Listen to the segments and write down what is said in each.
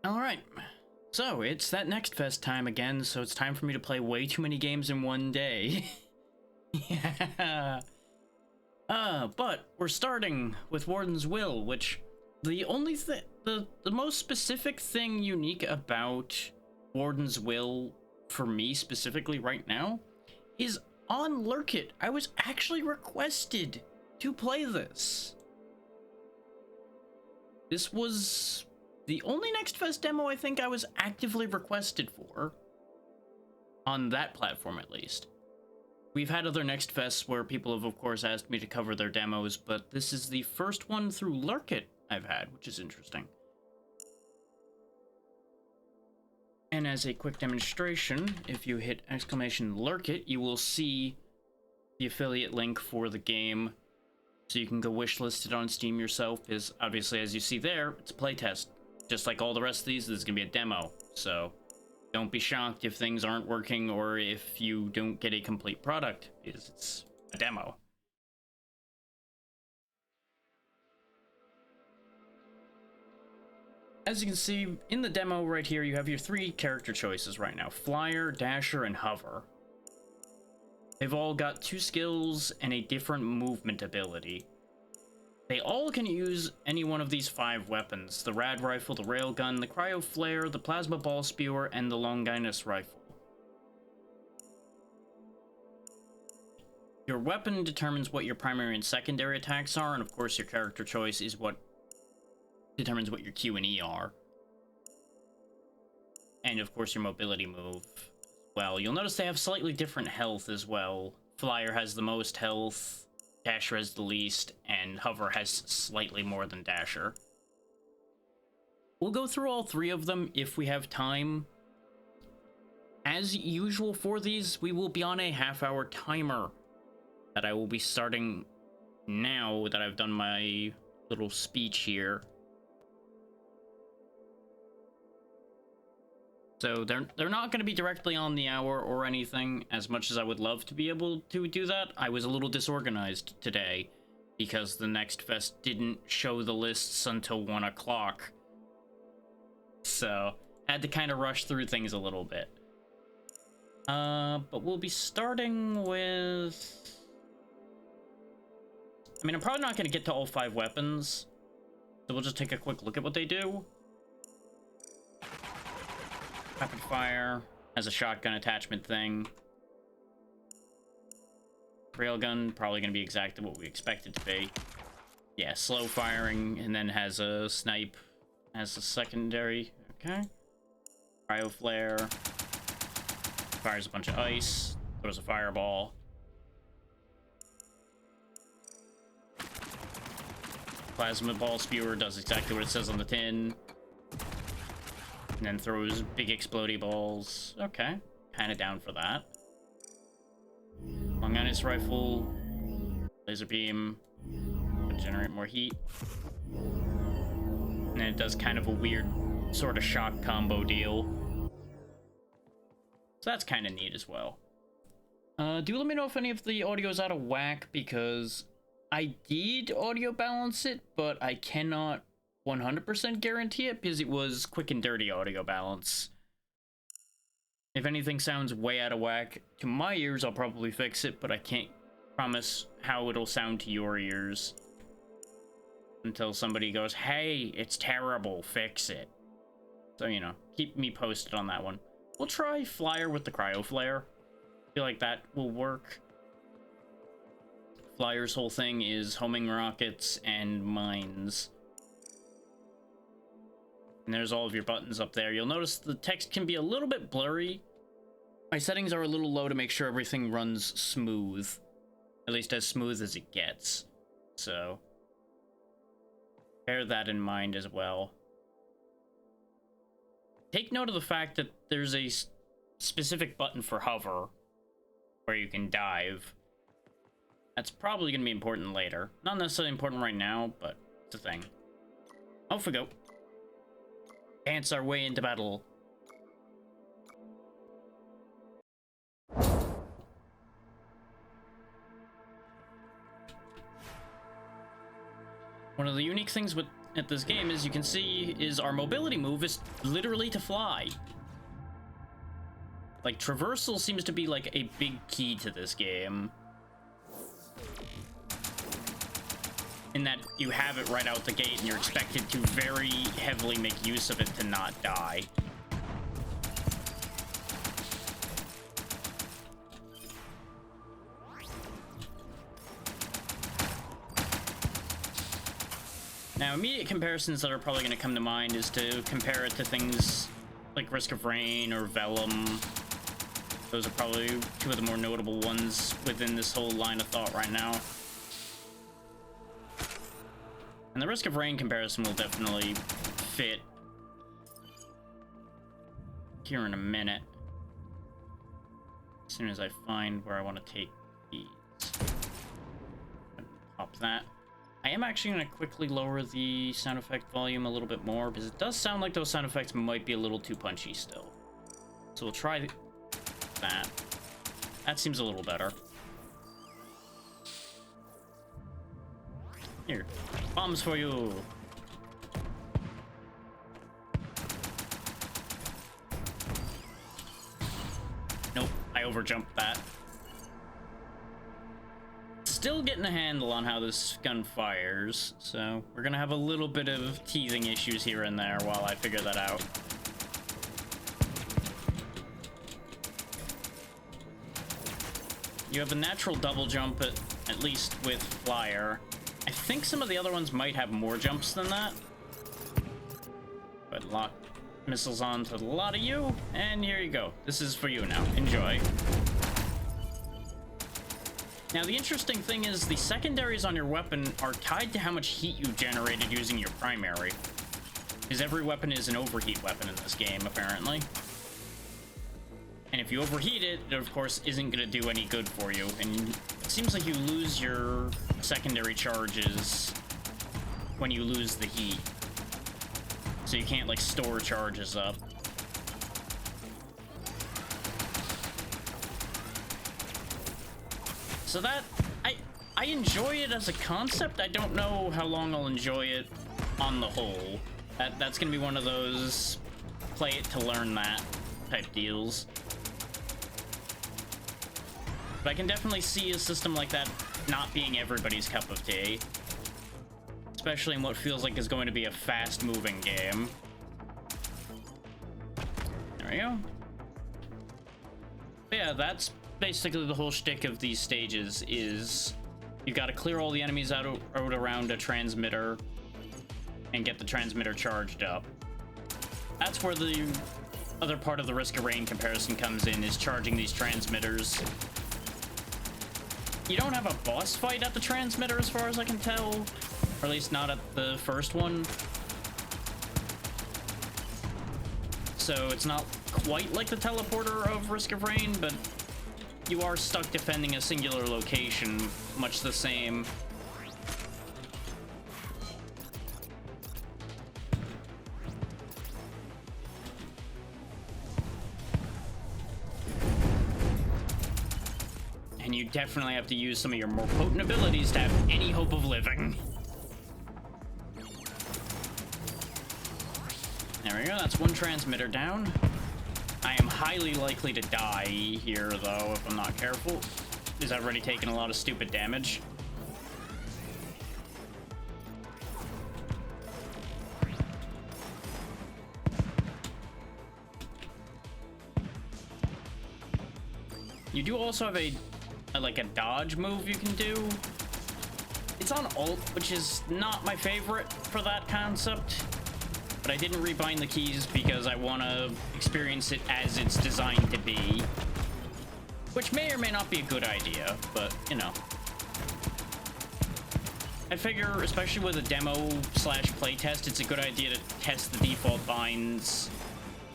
Alright, so it's that next fest time again, so it's time for me to play way too many games in one day. Yeah. But we're starting with Warden's Will, which the only thing, the most specific thing unique about Warden's Will for me specifically right now is on Lurk It. I was actually requested to play this. This was the only Next Fest demo I think I was actively requested for. On that platform, at least. We've had other Next Fests where people have, of course, asked me to cover their demos, but this is the first one through Lurk It I've had, which is interesting. And as a quick demonstration, if you hit exclamation Lurk It, you will see the affiliate link for the game. So you can go wishlist it on Steam yourself, because obviously, as you see there, it's a playtest. Just like all the rest of these, this is going to be a demo. So don't be shocked if things aren't working or if you don't get a complete product, because it's a demo. As you can see, in the demo right here, you have your three character choices right now. Flyer, Dasher, and Hover. They've all got 2 skills and a different movement ability. They all can use any one of these 5 weapons. The Rad Rifle, the Railgun, the Cryo Flare, the Plasma Ball Spewer, and the Longinus Rifle. Your weapon determines what your primary and secondary attacks are, and of course your character choice is what determines what your Q and E are. And of course your mobility move. Well, you'll notice they have slightly different health as well. Flyer has the most health, Dasher has the least, and Hover has slightly more than Dasher. We'll go through all 3 of them if we have time. As usual for these, we will be on a half-hour timer that I will be starting now that I've done my little speech here. So they're not going to be directly on the hour or anything. As much as I would love to be able to do that, I was a little disorganized today because the Next Fest didn't show the lists until 1 o'clock. So I had to kind of rush through things a little bit. But we'll be starting with... I mean, I'm probably not going to get to all 5 weapons, so we'll just take a quick look at what they do. Rapid Fire has a shotgun attachment thing. Railgun, probably going to be exactly what we expect it to be. Yeah, slow firing, and then has a snipe as a secondary. Okay. Cryo Flare. Fires a bunch of ice. Throws a fireball. Plasma Ball Spewer does exactly what it says on the tin. And then throws big explodey balls. Okay, kind of down for that. Longinus Rifle, laser beam, generate more heat. And then it does kind of a weird sort of shock combo deal. So that's kind of neat as well. Do let me know if any of the audio is out of whack, because I did audio balance it, but I cannot 100% guarantee it because it was quick and dirty audio balance. If anything sounds way out of whack to my ears, I'll probably fix it, but I can't promise how it'll sound to your ears until somebody goes, hey, it's terrible, fix it. So, you know, keep me posted on that one. We'll try Flyer with the Cryo Flare. I feel like that will work. Flyer's whole thing is homing rockets and mines. And there's all of your buttons up there. You'll notice the text can be a little bit blurry. My settings are a little low to make sure everything runs smooth. At least as smooth as it gets. So bear that in mind as well. Take note of the fact that there's a specific button for hover where you can dive. That's probably going to be important later. Not necessarily important right now, but it's a thing. Off we go. Dance our way into battle. One of the unique things with at this game, as you can see, is our mobility move is literally to fly. Like, traversal seems to be like a big key to this game. In that you have it right out the gate and you're expected to very heavily make use of it to not die. Now, immediate comparisons that are probably going to come to mind is to compare it to things like Risk of Rain or Vellum. Those are probably two of the more notable ones within this whole line of thought right now. And the Risk of Rain comparison will definitely fit here in a minute. As soon as I find where I want to take these. Pop that. I am actually going to quickly lower the sound effect volume a little bit more, because it does sound like those sound effects might be a little too punchy still. So we'll try that. That seems a little better. Here, bombs for you. Nope, I overjumped that. Still getting a handle on how this gun fires, so we're gonna have a little bit of teething issues here and there while I figure that out. You have a natural double jump, at least with Flyer. I think some of the other ones might have more jumps than that. But lock missiles onto a lot of you, and here you go. This is for you now. Enjoy. Now, the interesting thing is the secondaries on your weapon are tied to how much heat you generated using your primary. Because every weapon is an overheat weapon in this game, apparently. And if you overheat it, it of course isn't going to do any good for you. And it seems like you lose your secondary charges when you lose the heat. So you can't, like, store charges up. So that, I enjoy it as a concept. I don't know how long I'll enjoy it on the whole. That's gonna be one of those play it to learn that type deals. But I can definitely see a system like that not being everybody's cup of tea. Especially in what feels like is going to be a fast-moving game. There we go. But yeah, that's basically the whole shtick of these stages. Is you've got to clear all the enemies out around a transmitter and get the transmitter charged up. That's where the other part of the Risk of Rain comparison comes in, is charging these transmitters. You don't have a boss fight at the transmitter as far as I can tell, or at least not at the first one. So it's not quite like the teleporter of Risk of Rain, but you are stuck defending a singular location, much the same. And you definitely have to use some of your more potent abilities to have any hope of living. There we go, that's one transmitter down. I am highly likely to die here, though, if I'm not careful, because I've already taken a lot of stupid damage. You do also have a dodge move you can do. It's on ult, which is not my favorite for that concept. But I didn't rebind the keys because I want to experience it as it's designed to be. Which may or may not be a good idea, but, you know. I figure, especially with a demo/playtest, it's a good idea to test the default binds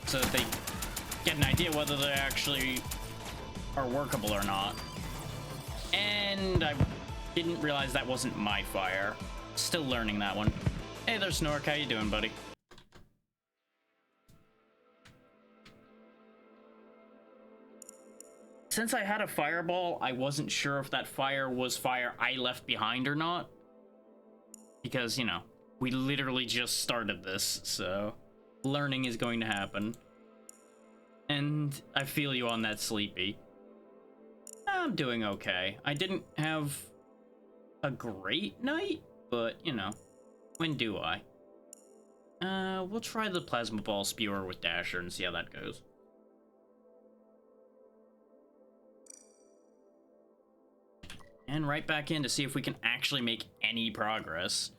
so that they get an idea whether they actually are workable or not. And I didn't realize that wasn't my fire. Still learning that one. Hey there, Snork. How you doing, buddy? Since I had a fireball, I wasn't sure if that fire was fire I left behind or not. Because, you know, We literally just started this, so learning is going to happen. And I feel you on that, Sleepy. I'm doing okay. I didn't have a great night, but, you know, when do I? We'll try the Plasma Ball Spewer with Dasher and see how that goes. And right back in to see if we can actually make any progress.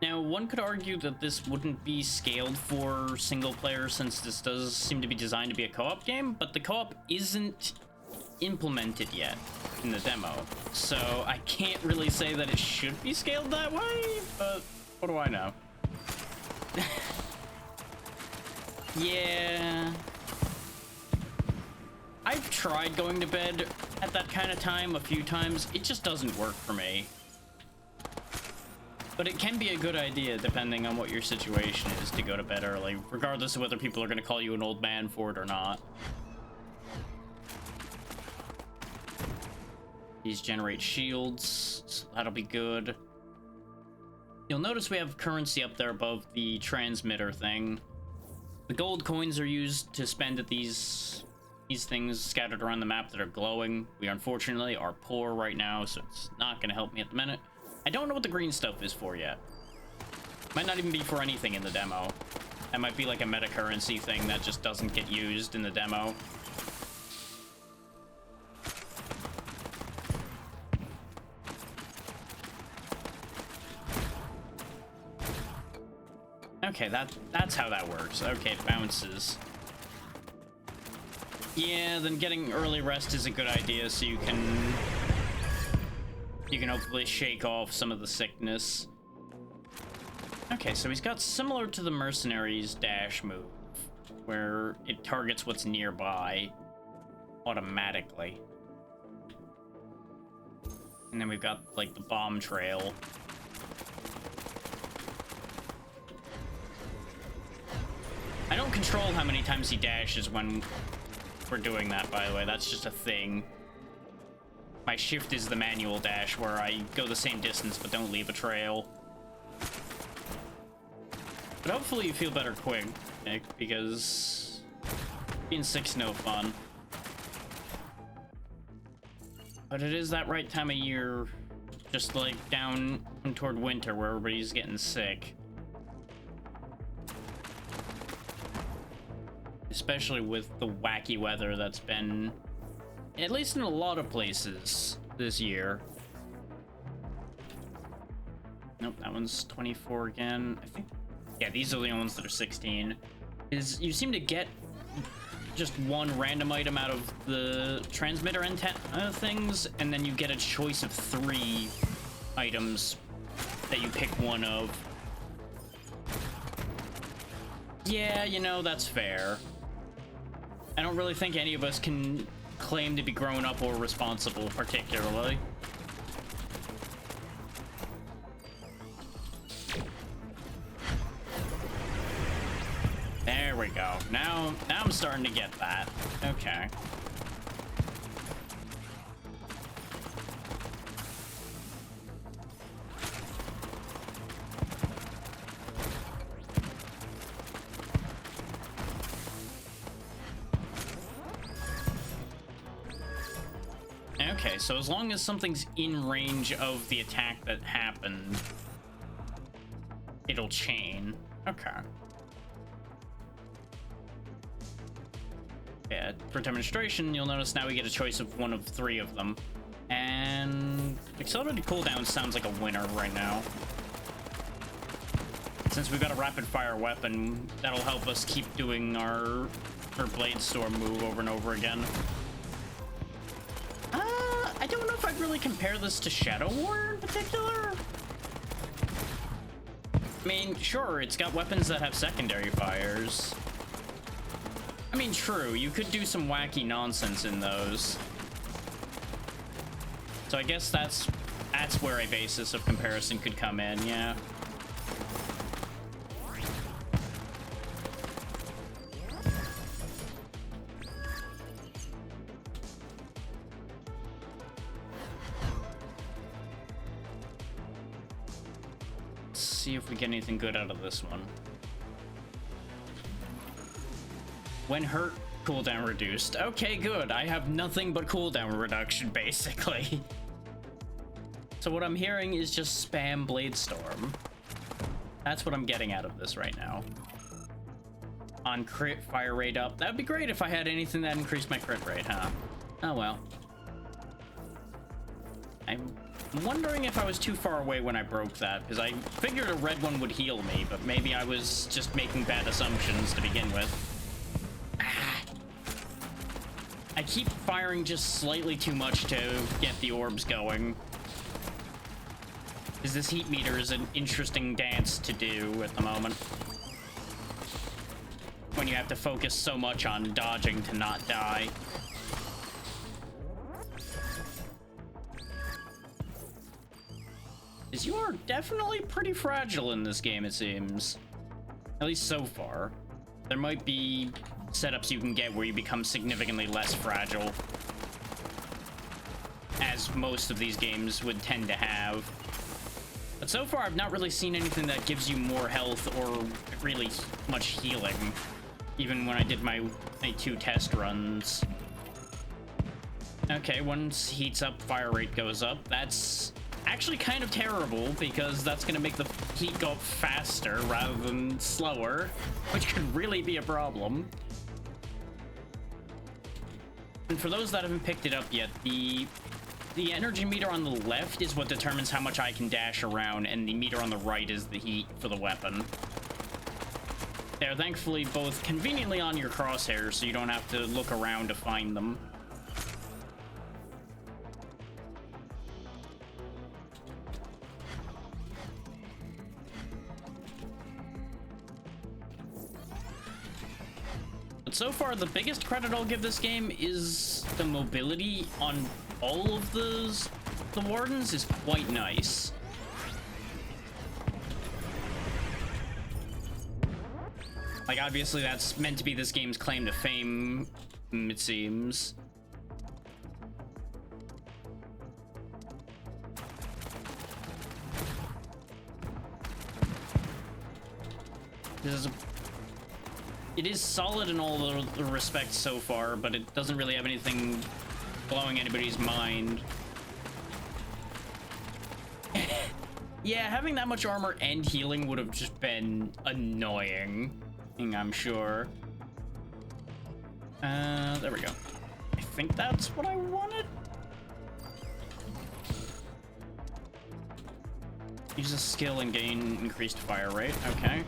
Now, one could argue that this wouldn't be scaled for single player since this does seem to be designed to be a co-op game, but the co-op isn't implemented yet in the demo, so I can't really say that it should be scaled that way, but what do I know? Yeah. I've tried going to bed at that kind of time a few times. It just doesn't work for me. But it can be a good idea, depending on what your situation is, to go to bed early, regardless of whether people are going to call you an old man for it or not. These generate shields, so that'll be good. You'll notice we have currency up there above the transmitter thing. The gold coins are used to spend at these things scattered around the map that are glowing. We unfortunately are poor right now, so it's not going to help me at the minute. I don't know what the green stuff is for yet. Might not even be for anything in the demo. That might be like a meta currency thing that just doesn't get used in the demo. Okay, that's how that works. Okay, it bounces. Yeah, then getting early rest is a good idea, so you can hopefully shake off some of the sickness. Okay, so he's got similar to the Mercenary's dash move, where it targets what's nearby automatically. And then we've got, like, the bomb trail. I don't control how many times he dashes when we're doing that, by the way. That's just a thing. My shift is the manual dash, where I go the same distance but don't leave a trail. But hopefully you feel better quick, Nick, because being sick's no fun. But it is that right time of year, just like down toward winter, where everybody's getting sick. Especially with the wacky weather that's been, at least in a lot of places this year. Nope, that one's 24 again. I think, yeah, these are the only ones that are 16. Is you seem to get just one random item out of the transmitter antenna things, and then you get a choice of 3 items that you pick one of. Yeah, you know, that's fair. I don't really think any of us can claim to be grown up or responsible, particularly. There we go. Now I'm starting to get that. Okay. Okay, so as long as something's in range of the attack that happened, it'll chain. Okay. Yeah, for demonstration, you'll notice now we get a choice of one of 3 of them. And accelerated cooldown sounds like a winner right now. Since we've got a rapid fire weapon, that'll help us keep doing our Blade Storm move over and over again. I don't know if I'd really compare this to Shadow War in particular. I mean, sure, it's got weapons that have secondary fires. I mean, true, you could do some wacky nonsense in those. So I guess that's where a basis of comparison could come in, yeah. Let's see if we get anything good out of this one. When hurt, cooldown reduced. Okay, good. I have nothing but cooldown reduction, basically. So what I'm hearing is just spam Blade Storm. That's what I'm getting out of this right now. On crit, fire rate up. That'd be great if I had anything that increased my crit rate, huh? Oh well. I'm wondering if I was too far away when I broke that, because I figured a red one would heal me, but maybe I was just making bad assumptions to begin with. Ah. I keep firing just slightly too much to get the orbs going. Because this heat meter is an interesting dance to do at the moment. When you have to focus so much on dodging to not die. Because you are definitely pretty fragile in this game, it seems. At least so far. There might be setups you can get where you become significantly less fragile. As most of these games would tend to have. But so far, I've not really seen anything that gives you more health or really much healing. Even when I did my 2 test runs. Okay, once heats up, fire rate goes up. That's actually kind of terrible, because that's going to make the heat go up faster rather than slower, which could really be a problem. And for those that haven't picked it up yet, the energy meter on the left is what determines how much I can dash around, and the meter on the right is the heat for the weapon. They're thankfully both conveniently on your crosshairs, so you don't have to look around to find them. But so far, the biggest credit I'll give this game is the mobility on all of the Wardens is quite nice. Like, obviously, that's meant to be this game's claim to fame, it seems. It is solid in all the respects so far, but it doesn't really have anything blowing anybody's mind. Yeah, having that much armor and healing would have just been annoying, I'm sure. There we go. I think that's what I wanted. Use a skill and gain increased fire rate. Okay.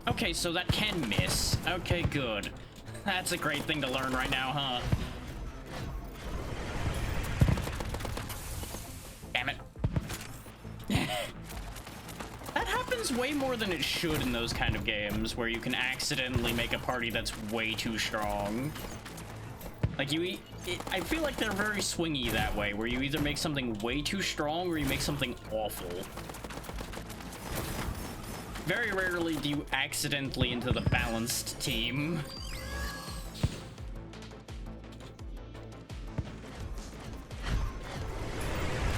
Okay, so that can miss. Okay, good. That's a great thing to learn right now, huh? Damn it. That happens way more than it should in those kind of games, where you can accidentally make a party that's way too strong. Like, I feel like they're very swingy that way, where you either make something way too strong or you make something awful. Very rarely do you accidentally into the balanced team.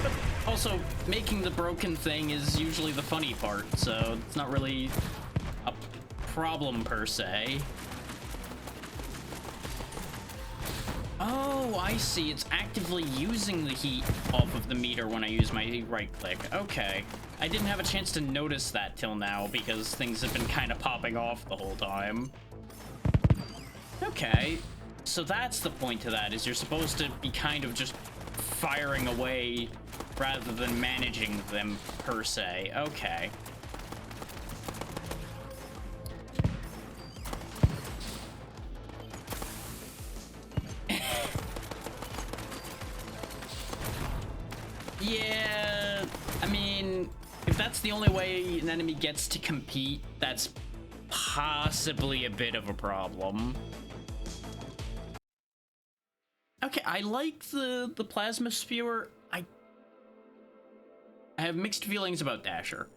But also, making the broken thing is usually the funny part, so it's not really a problem per se. Oh, I see. It's actively using the heat off of the meter when I use my right click. Okay. I didn't have a chance to notice that till now because things have been kind of popping off the whole time. Okay. So that's the point to that, is you're supposed to be kind of just firing away rather than managing them per se. Okay. Yeah, I mean, if that's the only way an enemy gets to compete, that's possibly a bit of a problem. Okay, I like the plasma spewer. I have mixed feelings about Dasher.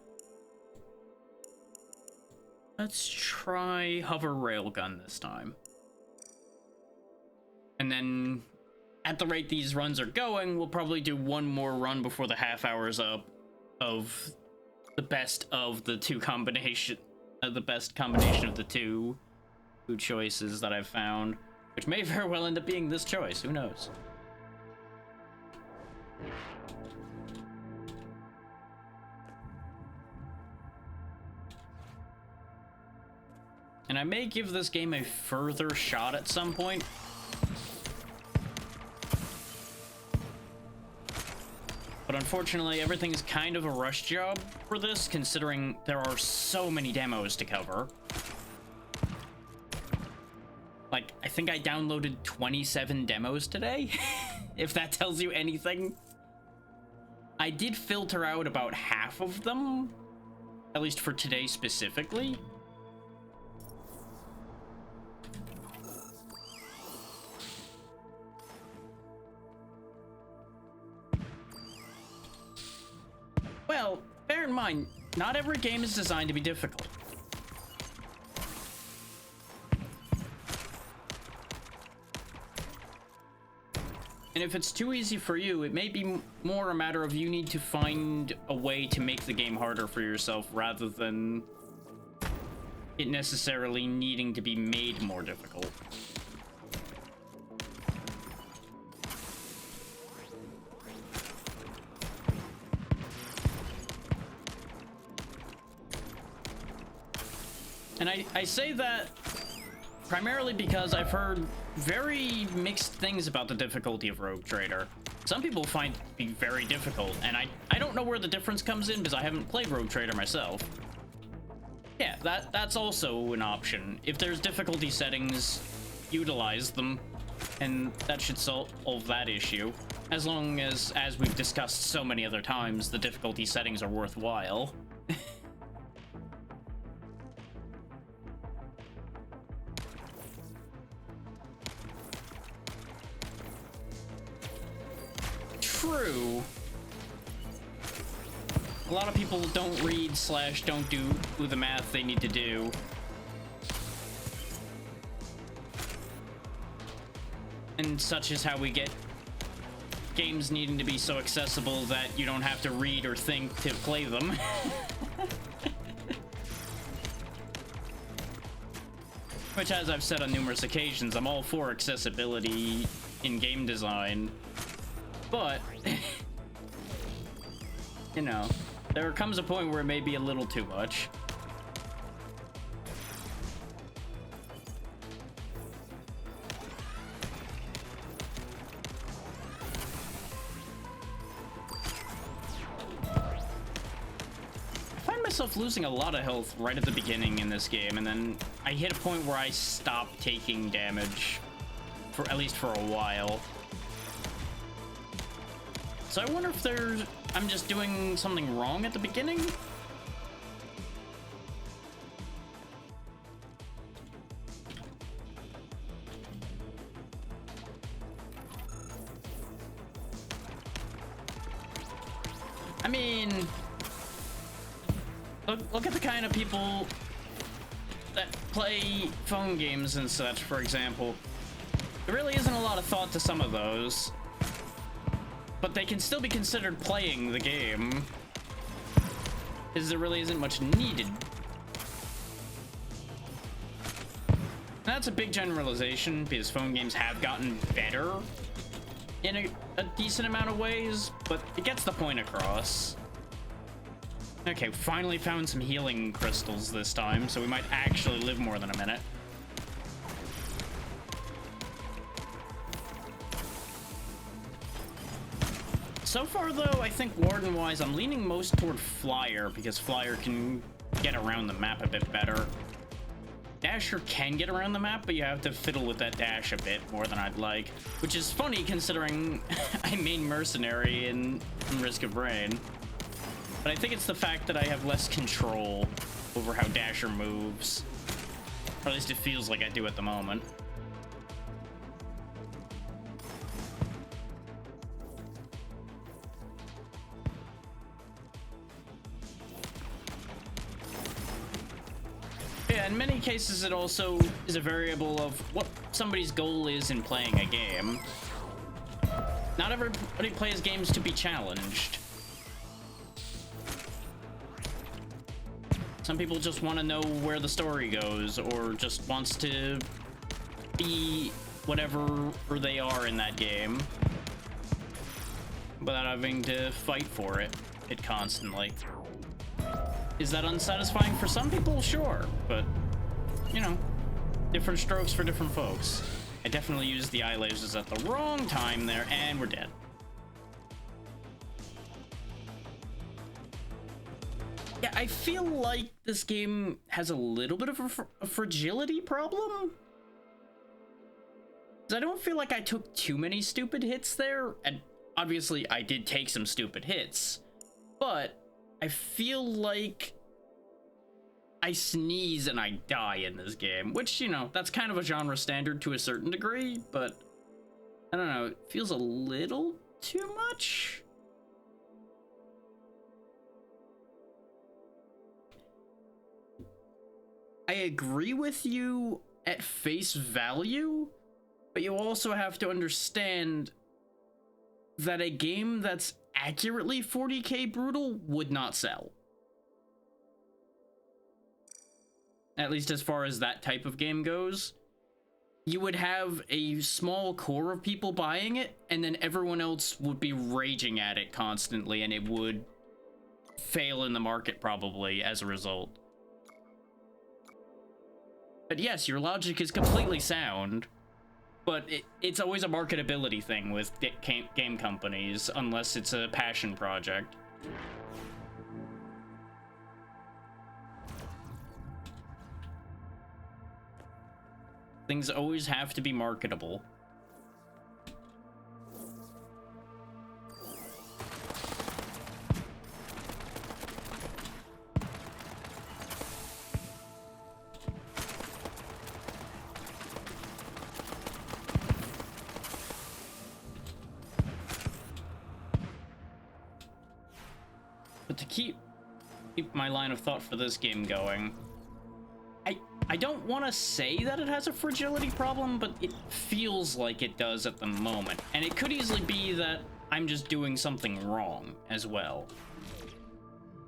Let's try hover railgun this time. And then, at the rate these runs are going, we'll probably do one more run before the half hour's up of the best of the two combination, the best combination of the two choices that I've found, which may very well end up being this choice. Who knows? And I may give this game a further shot at some point. But unfortunately, everything's kind of a rush job for this, considering there are so many demos to cover. Like, I think I downloaded 27 demos today, if that tells you anything. I did filter out about half of them, at least for today specifically. Well, bear in mind, not every game is designed to be difficult. And if it's too easy for you, it may be more a matter of you need to find a way to make the game harder for yourself rather than it necessarily needing to be made more difficult. And I say that primarily because I've heard very mixed things about the difficulty of Rogue Trader. Some people find it to be very difficult, and I don't know where the difference comes in because I haven't played Rogue Trader myself. Yeah, that's also an option. If there's difficulty settings, utilize them, and that should solve that issue. As long as we've discussed so many other times, the difficulty settings are worthwhile. True. A lot of people don't read / don't do the math they need to do. And such is how we get games needing to be so accessible that you don't have to read or think to play them. Which, as I've said on numerous occasions, I'm all for accessibility in game design. But, you know, there comes a point where it may be a little too much. I find myself losing a lot of health right at the beginning in this game, and then I hit a point where I stop taking damage, for at least for a while. So I wonder if I'm just doing something wrong at the beginning? I mean, look at the kind of people that play phone games and such, for example. There really isn't a lot of thought to some of those. But they can still be considered playing the game, because there really isn't much needed. That's a big generalization, because phone games have gotten better in a decent amount of ways, but it gets the point across. Okay, finally found some healing crystals this time, so we might actually live more than a minute. So far, though, I think Warden-wise, I'm leaning most toward Flyer, because Flyer can get around the map a bit better. Dasher can get around the map, but you have to fiddle with that dash a bit more than I'd like. Which is funny, considering I main Mercenary in Risk of Rain. But I think it's the fact that I have less control over how Dasher moves. Or at least it feels like I do at the moment. in many cases, it also is a variable of what somebody's goal is in playing a game. Not everybody plays games to be challenged. Some people just want to know where the story goes, or just wants to be whatever they are in that game without having to fight for it constantly. Is that unsatisfying for some people? Sure, but you know, different strokes for different folks. I definitely used the eye lasers at the wrong time there, and we're dead. Yeah, I feel like this game has a little bit of a fragility problem. I don't feel like I took too many stupid hits there, and obviously I did take some stupid hits, but I feel like I sneeze and I die in this game, which, you know, that's kind of a genre standard to a certain degree, but I don't know, it feels a little too much. I agree with you at face value, but you also have to understand that a game that's accurately 40k brutal would not sell. At least as far as that type of game goes. You would have a small core of people buying it, and then everyone else would be raging at it constantly, and it would fail in the market probably as a result. But yes, your logic is completely sound, but it's always a marketability thing with game companies, unless it's a passion project. Things always have to be marketable. But to keep my line of thought for this game going, I don't want to say that it has a fragility problem, but it feels like it does at the moment. And it could easily be that I'm just doing something wrong as well.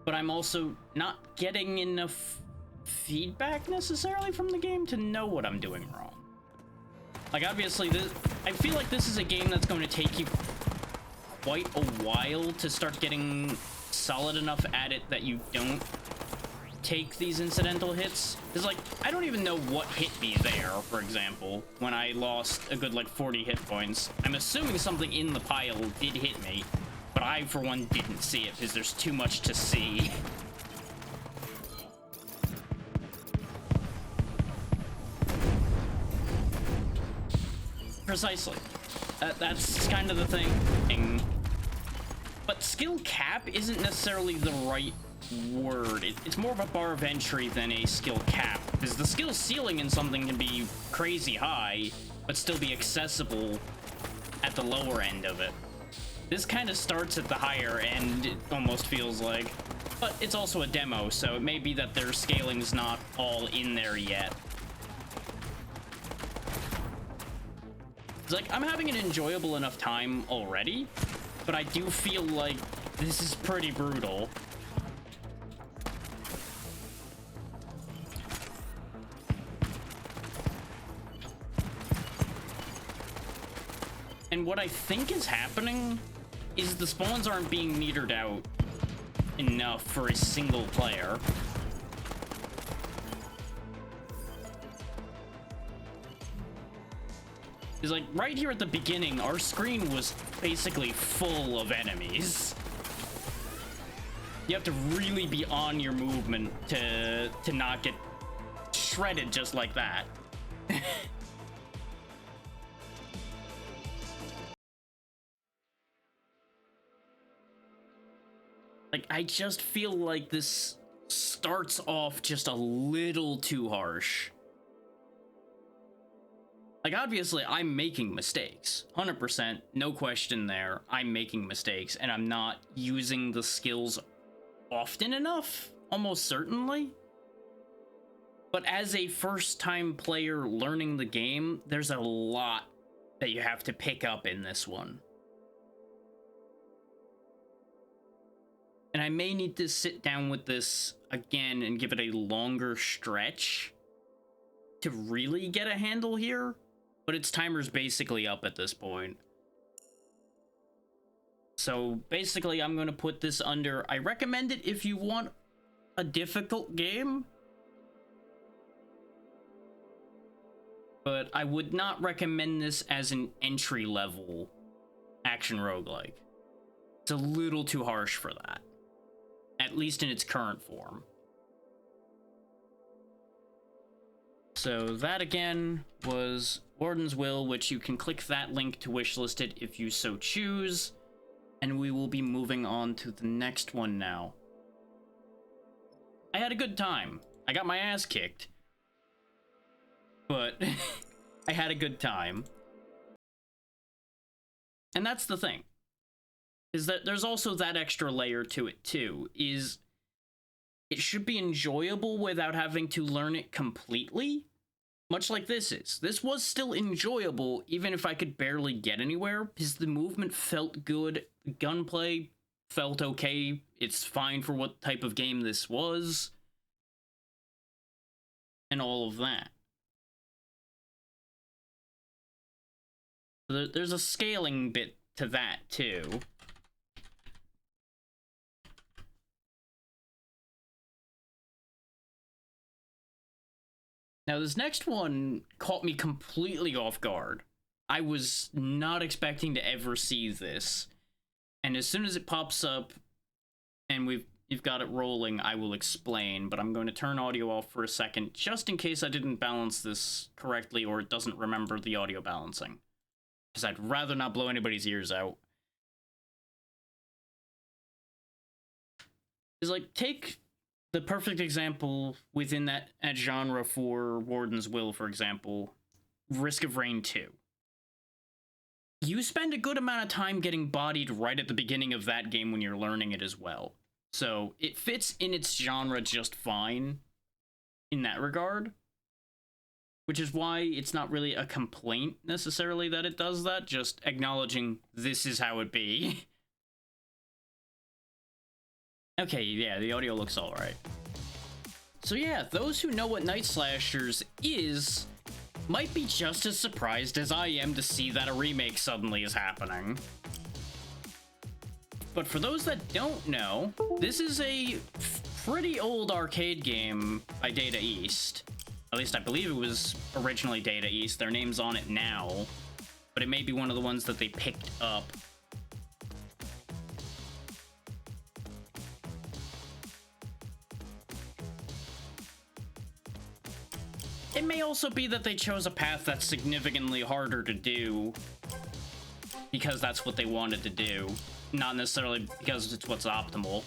But I'm also not getting enough feedback necessarily from the game to know what I'm doing wrong. Like, obviously, I feel like this is a game that's going to take you quite a while to start getting solid enough at it that you don't take these incidental hits. It's like, I don't even know what hit me there, for example, when I lost a good, like, 40 hit points. I'm assuming something in the pile did hit me, but I, for one, didn't see it because there's too much to see. Precisely. That's kind of the thing. But skill cap isn't necessarily the right word. It's more of a bar of entry than a skill cap, because the skill ceiling in something can be crazy high, but still be accessible at the lower end of it. This kind of starts at the higher end, it almost feels like. But it's also a demo, so it may be that their scaling's not all in there yet. It's like, I'm having an enjoyable enough time already, but I do feel like this is pretty brutal. And what I think is happening is the spawns aren't being metered out enough for a single player. It's like, right here at the beginning, our screen was basically full of enemies. You have to really be on your movement to not get shredded just like that. Like, I just feel like this starts off just a little too harsh. Like, obviously, I'm making mistakes. 100%, no question there. I'm making mistakes, and I'm not using the skills often enough, almost certainly. But as a first-time player learning the game, there's a lot that you have to pick up in this one. And I may need to sit down with this again and give it a longer stretch to really get a handle here, but its timer's basically up at this point. So basically I'm going to put this under, I recommend it if you want a difficult game, but I would not recommend this as an entry-level action roguelike. It's a little too harsh for that, at least in its current form. So that again was Warden's Will, which you can click that link to wishlist it if you so choose, and we will be moving on to the next one now. I had a good time. I got my ass kicked, but I had a good time. And that's the thing, is that there's also that extra layer to it too, is it should be enjoyable without having to learn it completely, much like this is. This was still enjoyable even if I could barely get anywhere, because the movement felt good, the gunplay felt okay, it's fine for what type of game this was, and all of that. There's a scaling bit to that too. Now this next one caught me completely off guard. I was not expecting to ever see this. And as soon as it pops up and you've got it rolling, I will explain, but I'm going to turn audio off for a second just in case I didn't balance this correctly or it doesn't remember the audio balancing, because I'd rather not blow anybody's ears out. It's like, take the perfect example within that genre for Warden's Will, for example, Risk of Rain 2. You spend a good amount of time getting bodied right at the beginning of that game when you're learning it as well. So it fits in its genre just fine in that regard, which is why it's not really a complaint necessarily that it does that, just acknowledging this is how it be. Okay, yeah, the audio looks alright. So yeah, those who know what Night Slashers is might be just as surprised as I am to see that a remake suddenly is happening. But for those that don't know, this is a pretty old arcade game by Data East. At least I believe it was originally Data East. Their name's on it now, but it may be one of the ones that they picked up. It may also be that they chose a path that's significantly harder to do because that's what they wanted to do, not necessarily because it's what's optimal.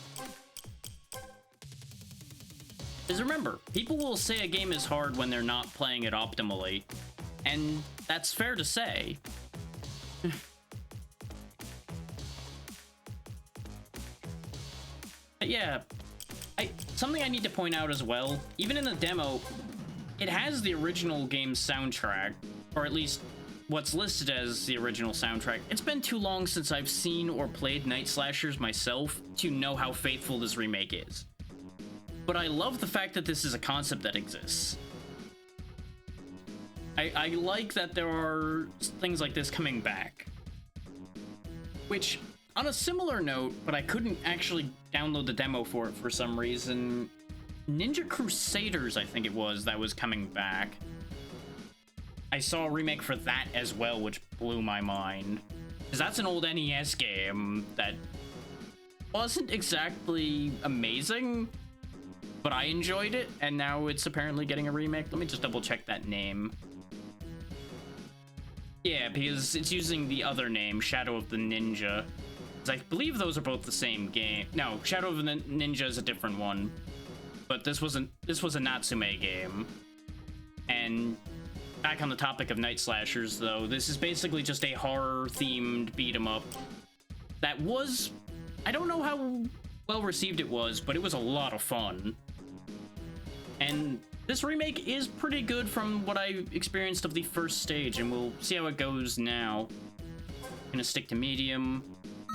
Because remember, people will say a game is hard when they're not playing it optimally, and that's fair to say. But yeah, something I need to point out as well, even in the demo, it has the original game's soundtrack, or at least what's listed as the original soundtrack. It's been too long since I've seen or played Night Slashers myself to know how faithful this remake is. But I love the fact that this is a concept that exists. I like that there are things like this coming back. Which, on a similar note, but I couldn't actually download the demo for it for some reason, Ninja Crusaders, I think it was, that was coming back. I saw a remake for that as well, which blew my mind. Because that's an old NES game that wasn't exactly amazing, but I enjoyed it, and now it's apparently getting a remake. Let me just double check that name. Yeah, because it's using the other name, Shadow of the Ninja. I believe those are both the same game. No, Shadow of the Ninja is a different one. But this was a Natsume game. And back on the topic of Night Slashers, though, this is basically just a horror-themed beat-em-up that was... I don't know how well received it was, but it was a lot of fun. And This remake is pretty good from what I experienced of the first stage, and we'll see how it goes now. Gonna stick to medium.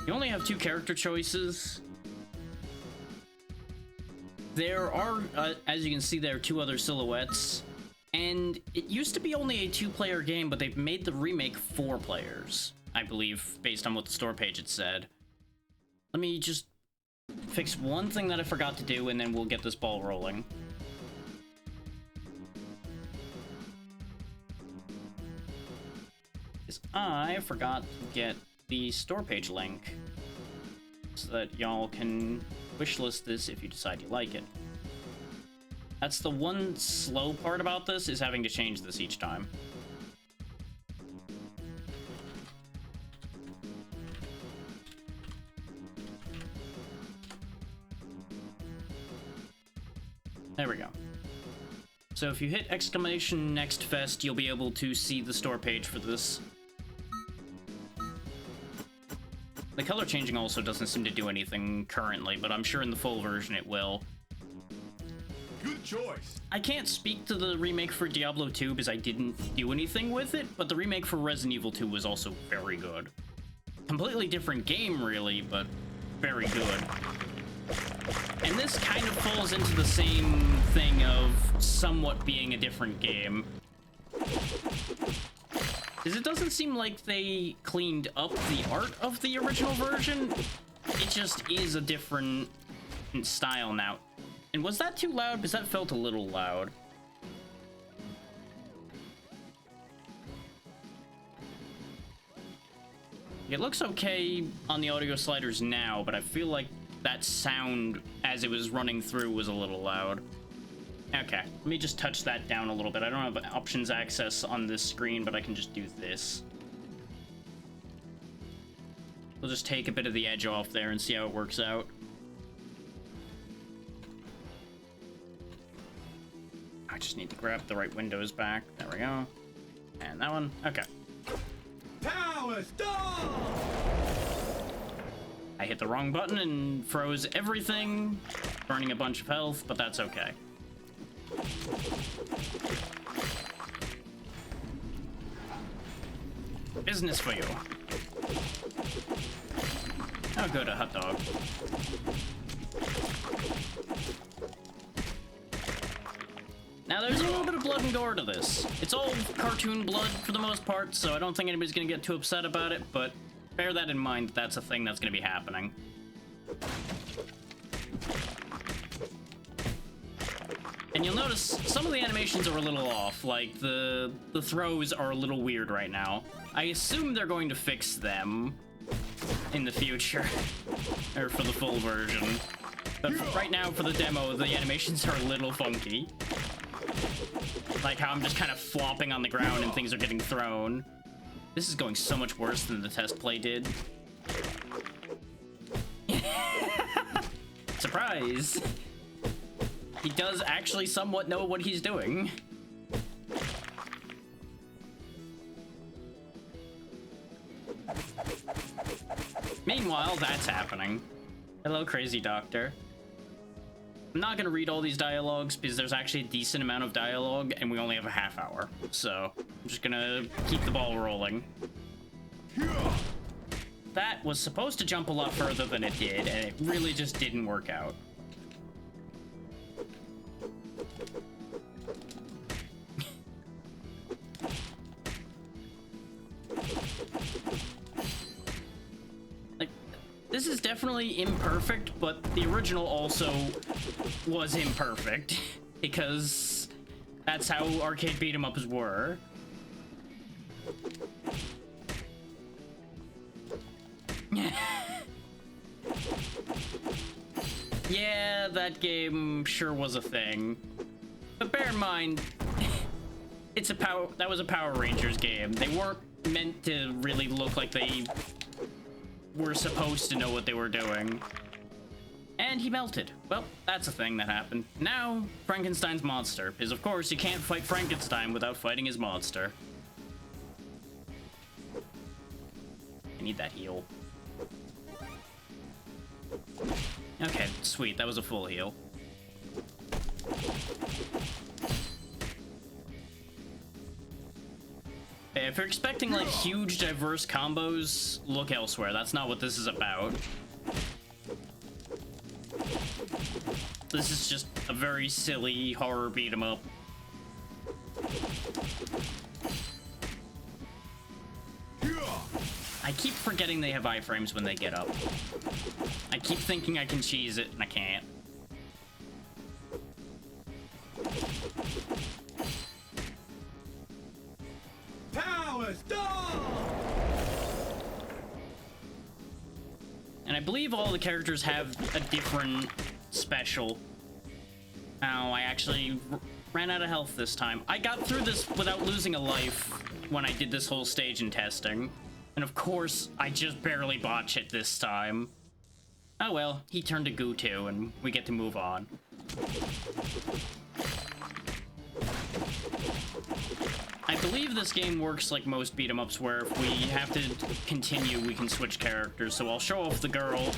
You only have 2 character choices. There are, as you can see, there are 2 other silhouettes. And it used to be only a 2-player game, but they've made the remake 4 players, I believe, based on what the store page had said. Let me just fix one thing that I forgot to do, and then we'll get this ball rolling. I forgot to get the store page link so that y'all can wishlist this if you decide you like it. That's the one slow part about this, is having to change this each time. There we go. So if you hit exclamation next fest, you'll be able to see the store page for this. The color changing also doesn't seem to do anything currently, but I'm sure in the full version it will. Good choice. I can't speak to the remake for Diablo 2 because I didn't do anything with it, but the remake for Resident Evil 2 was also very good. Completely different game, really, but very good. And this kind of falls into the same thing of somewhat being a different game. Because it doesn't seem like they cleaned up the art of the original version. It just is a different style now. And was that too loud? Because that felt a little loud. It looks okay on the audio sliders now, but I feel like that sound as it was running through was a little loud. Okay, let me just touch that down a little bit. I don't have options access on this screen, but I can just do this. We'll just take a bit of the edge off there and see how it works out. I just need to grab the right windows back. There we go. And that one. Okay. Power stone! I hit the wrong button and froze everything, burning a bunch of health, but that's okay. Business for you. Oh, good, a hot dog. Now, there's a little bit of blood and gore to this. It's all cartoon blood for the most part, so I don't think anybody's gonna get too upset about it, but bear that in mind, that's a thing that's gonna be happening. And you'll notice some of the animations are a little off, like the throws are a little weird right now. I assume they're going to fix them in the future, or for the full version. But right now, for the demo, the animations are a little funky. Like how I'm just kind of flopping on the ground and things are getting thrown. This is going so much worse than the test play did. Surprise! He does actually somewhat know what he's doing. Meanwhile, that's happening. Hello, crazy doctor. I'm not gonna read all these dialogues because there's actually a decent amount of dialogue and we only have a half hour. So I'm just gonna keep the ball rolling. That was supposed to jump a lot further than it did, and it really just didn't work out. Like, this is definitely imperfect, but the original also was imperfect because that's how arcade beat 'em ups were. Yeah, that game sure was a thing. But bear in mind, that was a Power Rangers game. They weren't meant to really look like they were supposed to know what they were doing. And he melted. Well, that's a thing that happened. Now, Frankenstein's monster. Because, of course, you can't fight Frankenstein without fighting his monster. I need that heal. Okay, sweet. That was a full heal. Okay, if you're expecting like huge diverse combos, look elsewhere. That's not what this is about. This is just a very silly horror beat 'em up. I keep forgetting they have iframes when they get up. I keep thinking I can cheese it, and I can't. Power stall! And I believe all the characters have a different special. Oh, I actually ran out of health this time. I got through this without losing a life when I did this whole stage in testing. And of course, I just barely botched it this time. Oh well, he turned to goo too, and we get to move on. I believe this game works like most beat-em-ups, where if we have to continue, we can switch characters. So I'll show off the girl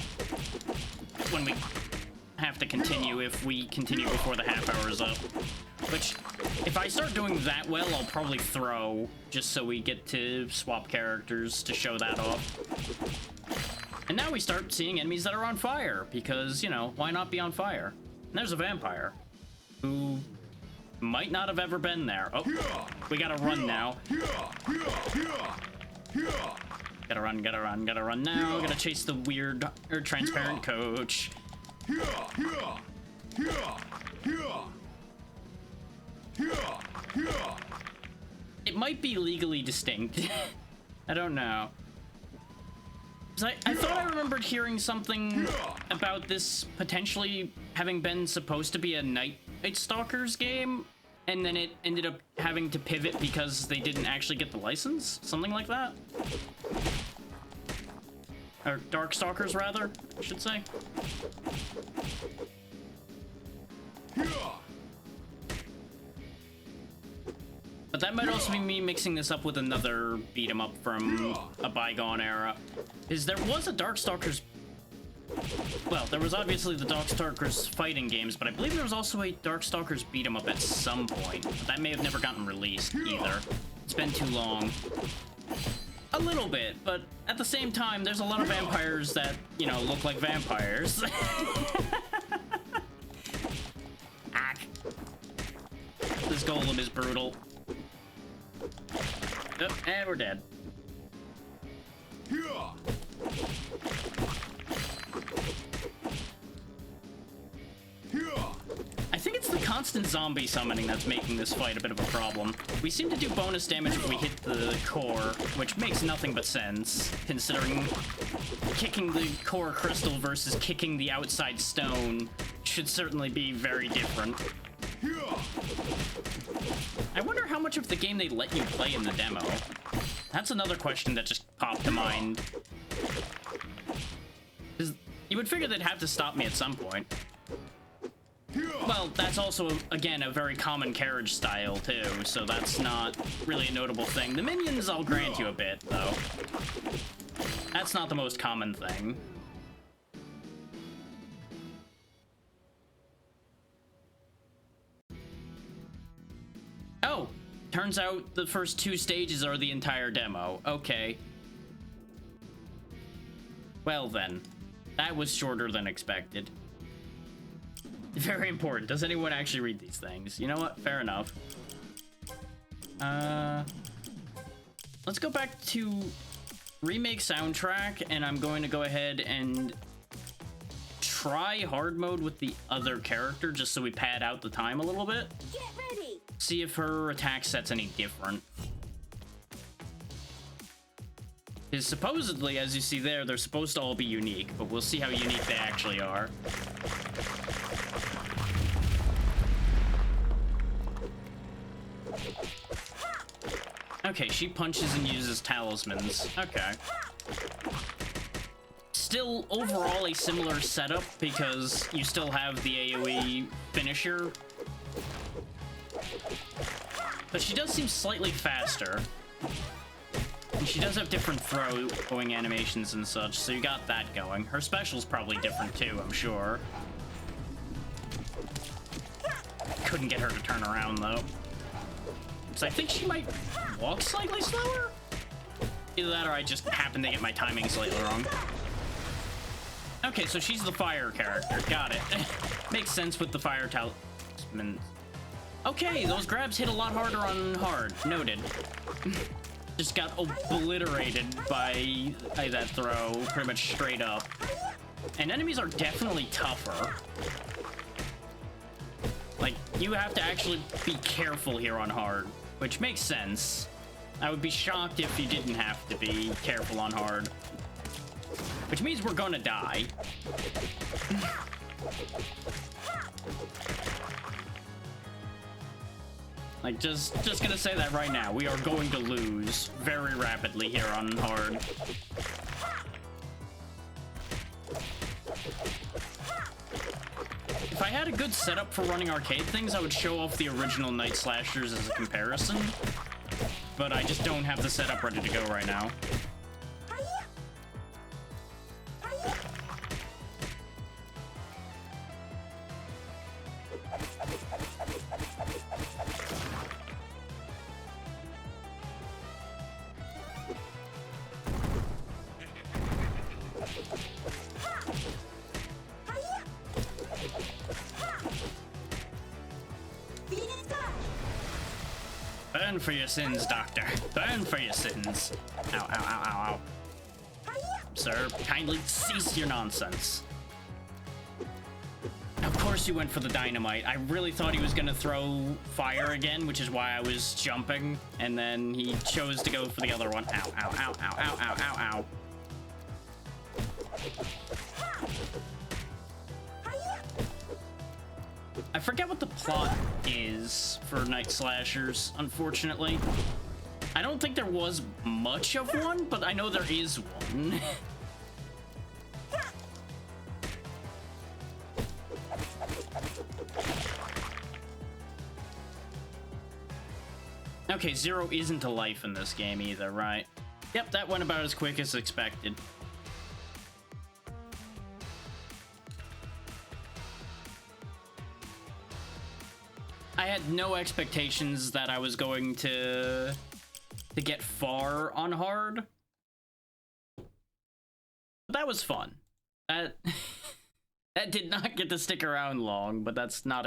when we have to continue, if we continue before the half hour is up. Which, if I start doing that well, I'll probably throw, just so we get to swap characters to show that off. And now we start seeing enemies that are on fire, because, you know, why not be on fire? And there's a vampire, who might not have ever been there. Oh, we gotta run now. Gotta run now. Gotta chase the weird, or transparent coach. It might be legally distinct. I don't know. I thought I remembered hearing something about this potentially having been supposed to be a Night Stalkers game, and then it ended up having to pivot because they didn't actually get the license? Something like that? Or Darkstalkers, rather, I should say. But that might also be me mixing this up with another beat-em-up from a bygone era. Because there was a Darkstalkers... Well, there was obviously the Darkstalkers fighting games, but I believe there was also a Darkstalkers beat-em-up at some point. But that may have never gotten released, either. It's been too long. A little bit, but at the same time, there's a lot of vampires that, you know, look like vampires. Ah. This golem is brutal. Oh, and we're dead. I think it's the constant zombie summoning that's making this fight a bit of a problem. We seem to do bonus damage if we hit the core, which makes nothing but sense, considering kicking the core crystal versus kicking the outside stone should certainly be very different. I wonder how much of the game they let you play in the demo. That's another question that just popped to mind. 'Cause you would figure they'd have to stop me at some point. Well, that's also, again, a very common carriage style, too, so that's not really a notable thing. The minions, I'll grant you a bit, though. That's not the most common thing. Oh, turns out the first 2 stages are the entire demo. Okay. Well then, that was shorter than expected. Very important. Does anyone actually read these things? You know what? Fair enough. Let's go back to Remake soundtrack, and I'm going to go ahead and try hard mode with the other character, just so we pad out the time a little bit. Get ready. See if her attack set's any different. Because supposedly, as you see there, they're supposed to all be unique, but we'll see how unique they actually are. Okay, she punches and uses talismans. Okay. Still, overall, a similar setup, because you still have the AoE finisher. But she does seem slightly faster. And she does have different throwing animations and such, so you got that going. Her special's probably different too, I'm sure. Couldn't get her to turn around, though. So I think she might walk slightly slower? Either that or I just happened to get my timing slightly wrong. Okay, so she's the fire character. Got it. Makes sense with the fire talisman. Okay, those grabs hit a lot harder on hard. Noted. Just got obliterated by that throw, pretty much straight up. And enemies are definitely tougher. Like, you have to actually be careful here on hard, which makes sense. I would be shocked if you didn't have to be careful on hard. Which means we're gonna die. Like, just gonna say that right now. We are going to lose very rapidly here on hard. If I had a good setup for running arcade things, I would show off the original Night Slashers as a comparison. But I just don't have the setup ready to go right now. Burn for your sins, Doctor. Burn for your sins. Ow, ow, ow, ow, ow. Sir, kindly cease your nonsense. Of course you went for the dynamite. I really thought he was gonna throw fire again, which is why I was jumping. And then he chose to go for the other one. Ow, ow, ow, ow, ow, ow, ow, ow. I forget what the plot is for Night Slashers, unfortunately. I don't think there was much of one, but I know there is one. Okay, 0 isn't a life in this game either, right? Yep, that went about as quick as expected. I had no expectations that I was going to get far on hard. But that was fun. That did not get to stick around long, but that's not